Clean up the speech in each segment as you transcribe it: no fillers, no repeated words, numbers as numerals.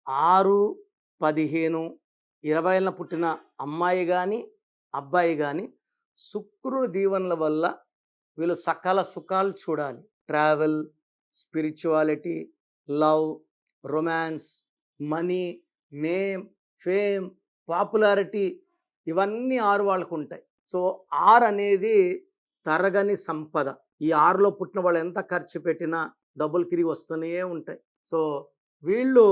6, 15, 20 పుట్టిన అమ్మాయి గాని, అబ్బాయి గాని శుక్రుని దీవెనల వల్ల వీళ్ళు సకల సుఖాలు చూడాలి. Travel, spirituality, love, romance, money, name, fame, popularity ఇవన్నీ 6 వాళ్ళకుంటాయి. సో 6 అనేది తరగని సంపద. ఈ 6లో పుట్టిన వాళ్ళు ఎంత ఖర్చు పెట్టినా డబ్బులు తిరిగి వస్తూనే ఉంటాయి. సో వీళ్ళు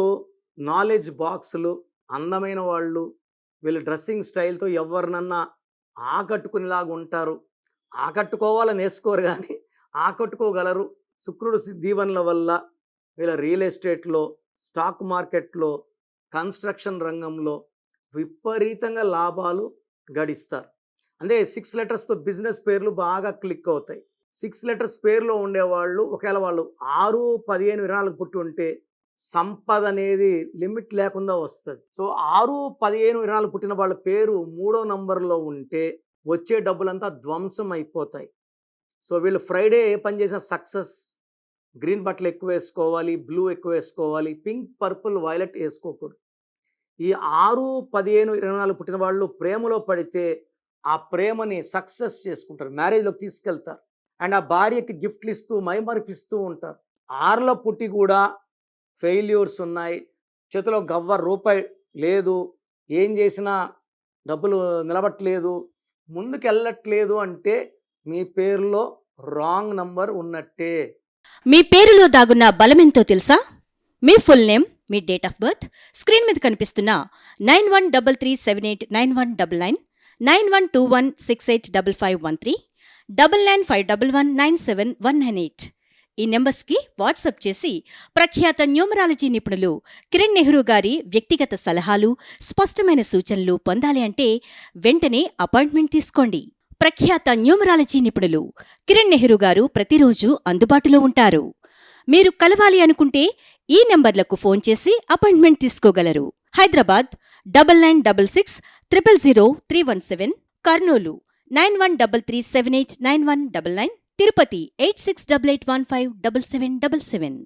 నాలెడ్జ్ బాక్సులు, అందమైన వాళ్ళు, వీళ్ళు డ్రెస్సింగ్ స్టైల్‌తో ఎవరినన్నా ఆకట్టుకునేలాగా ఉంటారు. ఆకట్టుకోవాలని వేసుకోరు కానీ ఆకట్టుకోగలరు. శుక్రుడు దీవెనల వల్ల వీళ్ళ రియల్ ఎస్టేట్‌లో, స్టాక్ మార్కెట్‌లో, కన్స్ట్రక్షన్ రంగంలో విపరీతంగా లాభాలు గడిస్తారు. అంటే 6 లెటర్స్‌తో బిజినెస్ పేర్లు బాగా క్లిక్ అవుతాయి. 6 లెటర్స్ పేరులో ఉండేవాళ్ళు ఒకవేళ వాళ్ళు 6, 15, 24 పుట్టి ఉంటే సంపద అనేది లిమిట్ లేకుండా వస్తుంది. సో 6, 15, 24 పుట్టిన వాళ్ళ పేరు 3వ నంబర్లో ఉంటే వచ్చే డబ్బులంతా ధ్వంసం అయిపోతాయి. సో వీళ్ళు ఫ్రైడే ఏ పని చేసినా సక్సెస్. గ్రీన్ బట్టలు ఎక్కువ వేసుకోవాలి, బ్లూ ఎక్కువ వేసుకోవాలి, పింక్, పర్పుల్, వైలెట్ వేసుకోకూడదు. ఈ 6, 15, 24 పుట్టిన వాళ్ళు ప్రేమలో పడితే ఆ ప్రేమని సక్సెస్ చేసుకుంటారు, మ్యారేజ్లోకి తీసుకెళ్తారు. అండ్ ఆ భార్యకి గిఫ్ట్లు ఇస్తూ మైమరిపిస్తూ ఉంటారు. 6లో పుట్టి కూడా ఫెయిల్యూర్స్ ఉన్నాయి, చేతిలో గవ్వ రూపాయి లేదు, ఏం చేసినా డబ్బులు నిలబట్టలేదు, ముందుకెళ్ళట్లేదు అంటే మీ పేరులో రాంగ్ నంబర్ ఉన్నట్టే. మీ పేరులో దాగున్న బలమెంతో తెలుసా? మీ ఫుల్ నేమ్, మీ డేట్ ఆఫ్ బర్త్, స్క్రీన్ మీద కనిపిస్తున్న 9133789199, 9121685513, 995511971998 ఈ నెంబర్స్కి వాట్సాప్ చేసి ప్రఖ్యాత న్యూమరాలజీ నిపుణులు కిరణ్ నెహ్రూ గారి వ్యక్తిగత సలహాలు, స్పష్టమైన సూచనలు పొందాలి అంటే వెంటనే అపాయింట్మెంట్ తీసుకోండి. ప్రఖ్యాత న్యూమరాలజీ నిపుణులు కిరణ్ నెహ్రూ గారు ప్రతిరోజు అందుబాటులో ఉంటారు. మీరు కలవాలి అనుకుంటే ఈ నెంబర్లకు ఫోన్ చేసి అపాయింట్మెంట్ తీసుకోగలరు. హైదరాబాద్ 9966000317, కర్నూలు 9133789199, తిరుపతి 8688157777.